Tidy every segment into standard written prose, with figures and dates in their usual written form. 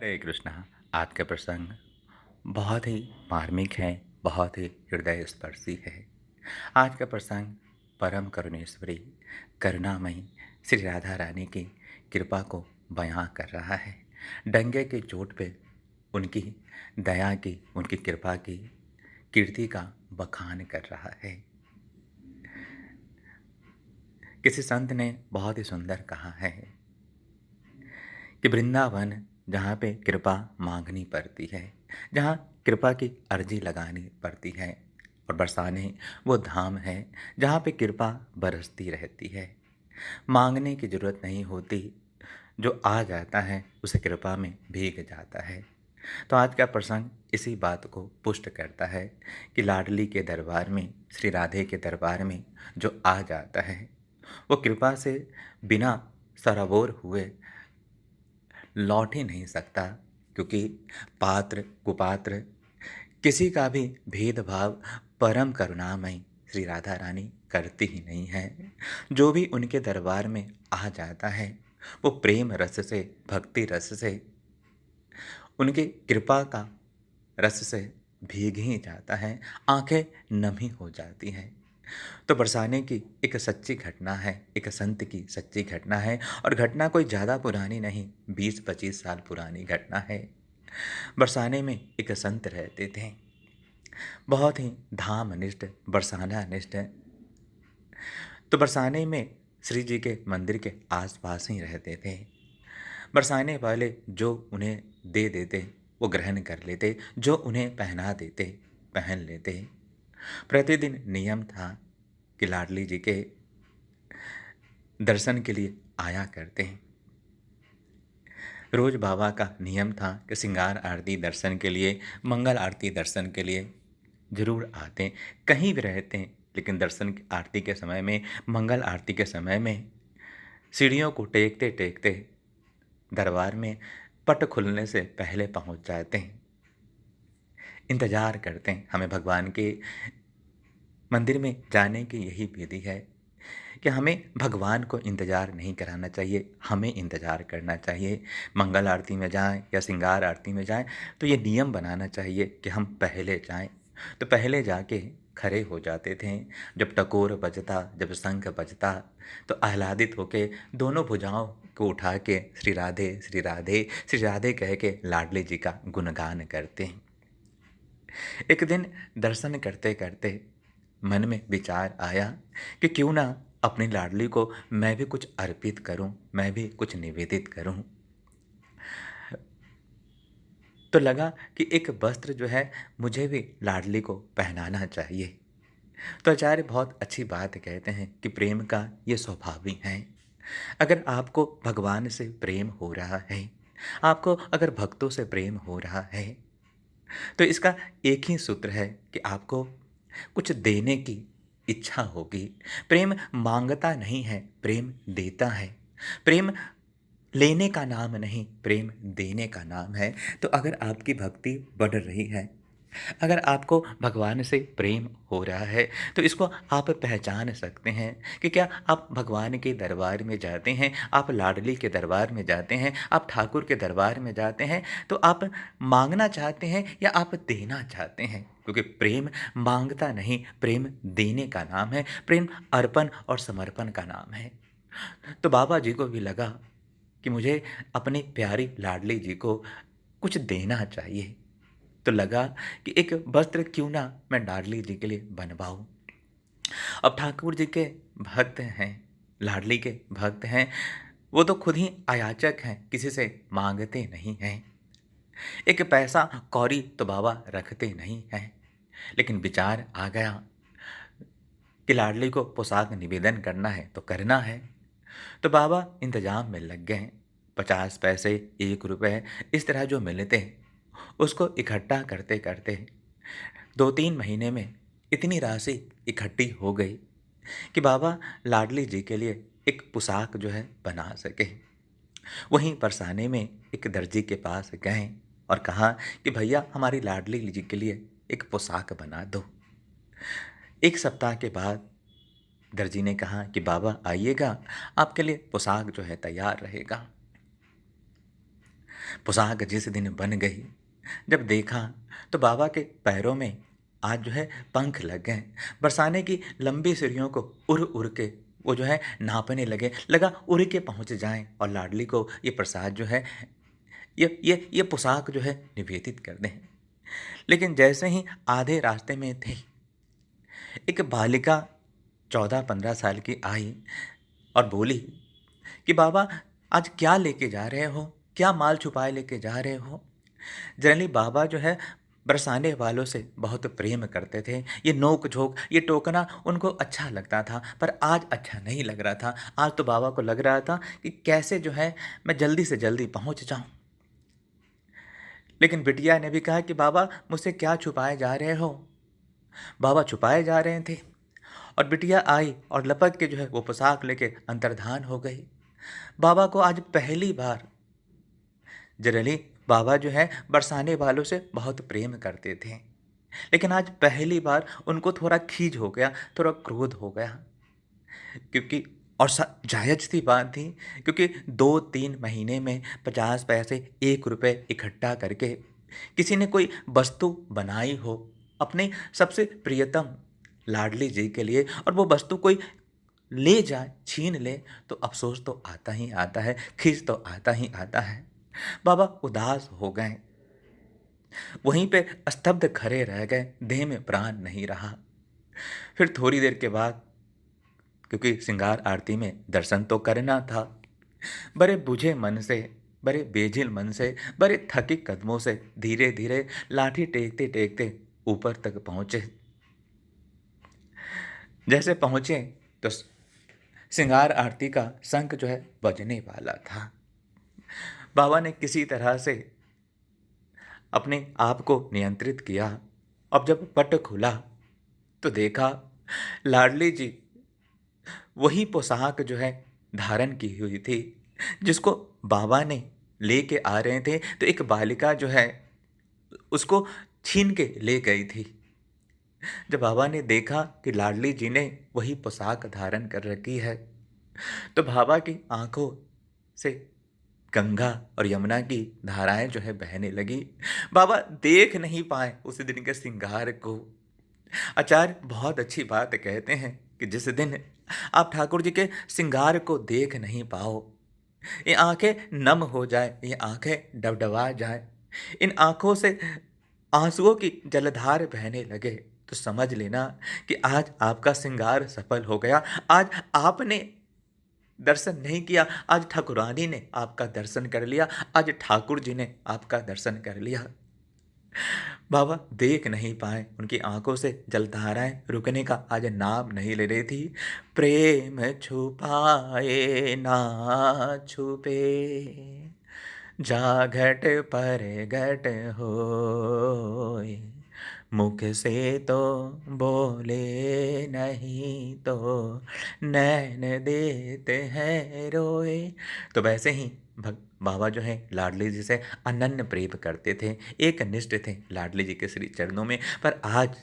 हरे कृष्णा। आज का प्रसंग बहुत ही मार्मिक है, बहुत ही हृदय स्पर्शी है। आज का प्रसंग परम करुणेश्वरी करुणामयी श्री राधा रानी की कृपा को बयां कर रहा है। डंगे की चोट पे उनकी दया की, उनकी कृपा की कीर्ति का बखान कर रहा है। किसी संत ने बहुत ही सुंदर कहा है कि वृंदावन जहाँ पे कृपा मांगनी पड़ती है, जहाँ कृपा की अर्जी लगानी पड़ती है, और बरसाने वो धाम है जहाँ पे कृपा बरसती रहती है। मांगने की ज़रूरत नहीं होती, जो आ जाता है उसे कृपा में भीग जाता है। तो आज का प्रसंग इसी बात को पुष्ट करता है कि लाडली के दरबार में, श्री राधे के दरबार में जो आ जाता है वो कृपा से बिना सराबोर हुए लौट ही नहीं सकता, क्योंकि पात्र कुपात्र किसी का भी भेदभाव परम करुणामयी श्री राधा रानी करती ही नहीं है। जो भी उनके दरबार में आ जाता है वो प्रेम रस से, भक्ति रस से, उनकी कृपा का रस से भीग ही जाता है, आंखें नम ही हो जाती हैं। तो बरसाने की एक सच्ची घटना है, एक संत की सच्ची घटना है, और घटना कोई ज़्यादा पुरानी नहीं, 20-25 साल पुरानी घटना है। बरसाने में एक संत रहते थे, बहुत ही धामनिष्ठ, बरसाना निष्ठ। तो बरसाने में श्री जी के मंदिर के आसपास ही रहते थे। बरसाने वाले जो उन्हें दे देते वो ग्रहण कर लेते, जो उन्हें पहना देते पहन लेते। प्रतिदिन नियम था कि लाडली जी के दर्शन के लिए आया करते हैं। रोज बाबा का नियम था कि श्रृंगार आरती दर्शन के लिए, मंगल आरती दर्शन के लिए जरूर आते हैं। कहीं भी रहते हैं, लेकिन दर्शन की आरती के समय में, मंगल आरती के समय में सीढ़ियों को टेकते टेकते दरबार में पट खुलने से पहले पहुंच जाते हैं। इंतजार करते हैं। हमें भगवान के मंदिर में जाने की यही विधि है कि हमें भगवान को इंतज़ार नहीं कराना चाहिए, हमें इंतज़ार करना चाहिए। मंगल आरती में जाएं या श्रृंगार आरती में जाएं तो ये नियम बनाना चाहिए कि हम पहले जाएं। तो पहले जाके खड़े हो जाते थे। जब टकोर बजता, जब शंख बजता, तो आह्लादित होके दोनों भुजाओं को उठा के श्री राधे श्री राधे श्री राधे कह के लाडली जी का गुणगान करते हैं। एक दिन दर्शन करते करते मन में विचार आया कि क्यों ना अपनी लाडली को मैं भी कुछ अर्पित करूं, मैं भी कुछ निवेदित करूं। तो लगा कि एक वस्त्र जो है मुझे भी लाडली को पहनाना चाहिए। तो आचार्य बहुत अच्छी बात कहते हैं कि प्रेम का ये स्वभाव ही है। अगर आपको भगवान से प्रेम हो रहा है, आपको अगर भक्तों से प्रेम हो रहा है, तो इसका एक ही सूत्र है कि आपको कुछ देने की इच्छा होगी। प्रेम मांगता नहीं है, प्रेम देता है। प्रेम लेने का नाम नहीं, प्रेम देने का नाम है। तो अगर आपकी भक्ति बढ़ रही है, अगर आपको भगवान से प्रेम हो रहा है, तो इसको आप पहचान सकते हैं कि क्या आप भगवान के दरबार में जाते हैं, आप लाडली के दरबार में जाते हैं, आप ठाकुर के दरबार में जाते हैं, तो आप मांगना चाहते हैं या आप देना चाहते हैं। क्योंकि प्रेम मांगता नहीं, प्रेम देने का नाम है, प्रेम अर्पण और समर्पण का नाम है। तो बाबा जी को भी लगा कि मुझे अपनी प्यारी लाडली जी को कुछ देना चाहिए। तो लगा कि एक वस्त्र क्यों ना मैं लाडली जी के लिए बनवाऊं। अब ठाकुर जी के भक्त हैं, लाडली के भक्त हैं, वो तो खुद ही अयाचक हैं, किसी से मांगते नहीं हैं। एक पैसा कौड़ी तो बाबा रखते नहीं हैं। लेकिन विचार आ गया कि लाडली को पोशाक निवेदन करना है तो करना है। तो बाबा इंतजाम में लग गए। 50 पैसे, 1 रुपये, इस तरह जो मिलते उसको इकट्ठा करते करते 2-3 महीने में इतनी राशि इकट्ठी हो गई कि बाबा लाडली जी के लिए एक पोशाक जो है बना सके। वहीं बरसाने में एक दर्जी के पास गए और कहा कि भैया हमारी लाडली जी के लिए एक पोशाक बना दो। 1 सप्ताह के बाद दर्जी ने कहा कि बाबा आइएगा, आपके लिए पोशाक जो है तैयार रहेगा। पोशाक जिस दिन बन गई, जब देखा तो बाबा के पैरों में आज जो है पंख लग गए। बरसाने की लंबी सीढ़ियों को उड़-उड़ के वो जो है नापने लगे। लगा उड़ के पहुँच जाएँ और लाडली को ये प्रसाद जो है ये पोशाक जो है निवेदित कर दें। लेकिन जैसे ही आधे रास्ते में थे, एक बालिका 14-15 साल की आई और बोली कि बाबा आज क्या लेके जा रहे हो? क्या माल छुपाए लेके जा रहे हो? जनरली बाबा जो है बरसाने वालों से बहुत प्रेम करते थे। ये नोक-झोंक, ये टोकना उनको अच्छा लगता था, पर आज अच्छा नहीं लग रहा था। आज तो बाबा को लग रहा था कि कैसे जो है मैं जल्दी से जल्दी पहुँच जाऊँ। लेकिन बिटिया ने भी कहा कि बाबा मुझसे क्या छुपाए जा रहे हो? बाबा छुपाए जा रहे थे और बिटिया आई और लपक के जो है वो पोशाक लेके अंतर्धान हो गई। बाबा को आज पहली बार जनरली बाबा जो है बरसाने वालों से बहुत प्रेम करते थे। लेकिन आज पहली बार उनको थोड़ा खीज हो गया, थोड़ा क्रोध हो गया क्योंकि और जायज़ सी बात थी क्योंकि 2-3 महीने में 50 पैसे, ₹1 इकट्ठा करके किसी ने कोई वस्तु बनाई हो अपने सबसे प्रियतम लाडली जी के लिए और वो वस्तु कोई ले जाए, छीन ले तो अफ़सोस तो आता ही आता है, खीज तो आता ही आता है। बाबा उदास हो गए, वहीं पे स्तब्ध खड़े रह गए, देह में प्राण नहीं रहा। फिर थोड़ी देर के बाद क्योंकि श्रृंगार आरती में दर्शन तो करना था, बड़े बुझे मन से, बड़े बेझिल मन से, बड़े थके कदमों से धीरे-धीरे लाठी टेकते-टेकते ऊपर तक पहुँचे। जैसे पहुँचे तो श्रृंगार आरती का शंख जो है बजने वाला था। बाबा ने किसी तरह से अपने आप को नियंत्रित किया। अब जब पट खुला तो देखा लाडली जी वही पोशाक जो है धारण की हुई थी जिसको बाबा ने लेके आ रहे थे, तो एक बालिका जो है उसको छीन के ले गई थी। जब बाबा ने देखा कि लाडली जी ने वही पोशाक धारण कर रखी है, तो बाबा की आंखों से गंगा और यमुना की धाराएं जो है बहने लगी। बाबा देख नहीं पाए उस दिन के श्रृंगार को। आचार्य बहुत अच्छी बात कहते हैं कि जिस दिन आप ठाकुर जी के श्रृंगार को देख नहीं पाओ, ये आंखें नम हो जाए, ये आंखें डबडबा जाए, इन आंखों से आंसुओं की जलधार बहने लगे, तो समझ लेना कि आज आपका श्रृंगार सफल हो गया। आज आपने दर्शन नहीं किया, आज ठाकुरानी ने आपका दर्शन कर लिया, आज ठाकुर जी ने आपका दर्शन कर लिया। बाबा देख नहीं पाए, उनकी आंखों से जलधाराएं रुकने का आज नाम नहीं ले रही थी। प्रेम छुपाए ना छुपे, जा घट पर घट होए, मुख से तो बोले नहीं तो नैन देते हैं रोए। तो वैसे ही बाबा जो है लाडली जी से अनन्य प्रेम करते थे, एक निष्ठ थे लाडली जी के श्री चरणों में। पर आज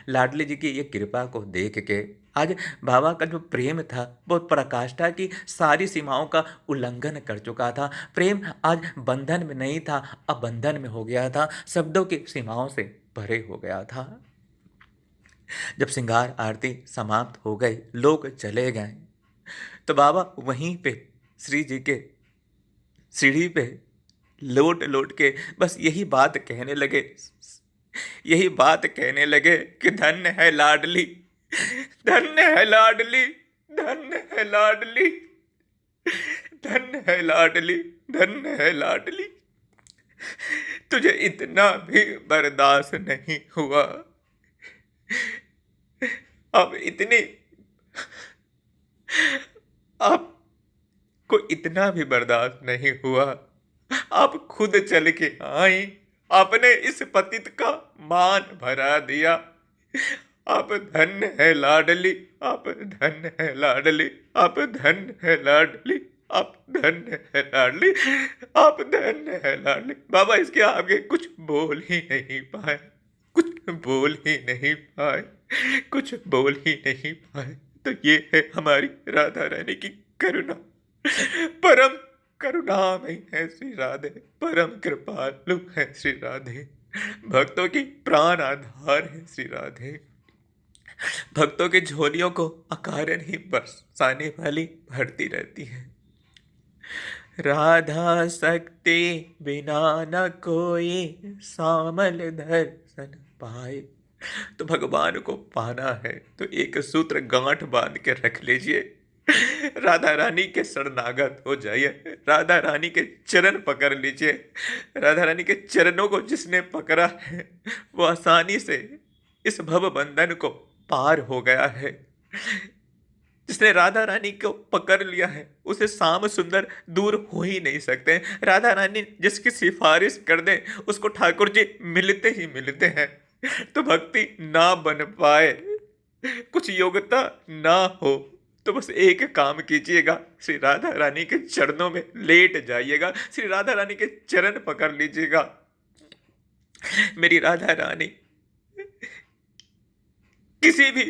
लाडली जी की ये कृपा को देख के आज बाबा का जो प्रेम था वो पराकाष्ठा की सारी सीमाओं का उल्लंघन कर चुका था। प्रेम आज बंधन में नहीं था, अब बंधन में हो गया था, शब्दों की सीमाओं से परे हो गया था। जब श्रृंगार आरती समाप्त हो गई, लोग चले गए, तो बाबा वहीं पे श्री जी के सीढ़ी पे लौट लौट के बस यही बात कहने लगे, यही बात कहने लगे कि धन्य है लाडली, धन्य है लाडली, धन्य है लाडली, धन्य है लाडली, धन्य है लाडली। तुझे इतना भी बर्दाश्त नहीं हुआ, अब इतनी आपको इतना भी बर्दाश्त नहीं हुआ, आप खुद चल के आई, आपने इस पतित का मान भरा दिया। आप धन्य है लाडली, आप धन्य है लाडली, आप धन्य है लाडली, आप धन्य है लाडली, आप धन्य है लाडली। बाबा इसके आगे कुछ बोल ही नहीं पाए, कुछ बोल ही नहीं पाए, कुछ बोल ही नहीं पाए। तो ये है हमारी राधा रानी की करुणा, परम करुणामयी है श्री राधे, परम कृपालु है श्री राधे, भक्तों की प्राण आधार है श्री राधे, भक्तों की झोलियों को अकारण ही बरसाने वाली भरती रहती है। राधा शक्ति बिना न कोई सामल दर्शन पाए। तो भगवान को पाना है तो एक सूत्र गांठ बांध के रख लीजिए, राधा रानी के शरणागत हो जाइए, राधा रानी के चरण पकड़ लीजिए। राधा रानी के चरणों को जिसने पकड़ा है वो आसानी से इस भव बंधन को पार हो गया है। जिसने राधा रानी को पकड़ लिया है उसे श्याम सुंदर दूर हो ही नहीं सकते। राधा रानी जिसकी सिफारिश कर दे उसको ठाकुर जी मिलते ही मिलते हैं। तो भक्ति ना बन पाए, कुछ योग्यता ना हो, तो बस एक काम कीजिएगा, श्री राधा रानी के चरणों में लेट जाइएगा, श्री राधा रानी के चरण पकड़ लीजिएगा। मेरी राधा रानी किसी भी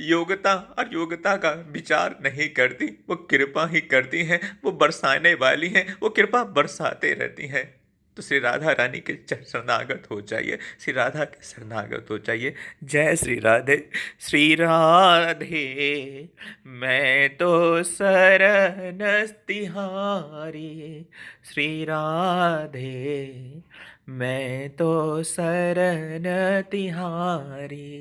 योग्यता और योग्यता का विचार नहीं करती, वो कृपा ही करती हैं, वो बरसाने वाली हैं, वो कृपा बरसाते रहती हैं। तो श्री राधा रानी के शरणागत हो जाइए, श्री राधा के शरणागत हो जाइए। जय श्री राधे। श्री राधे मैं तो शरण तिहारी, श्री राधे मैं तो शरण तिहारी।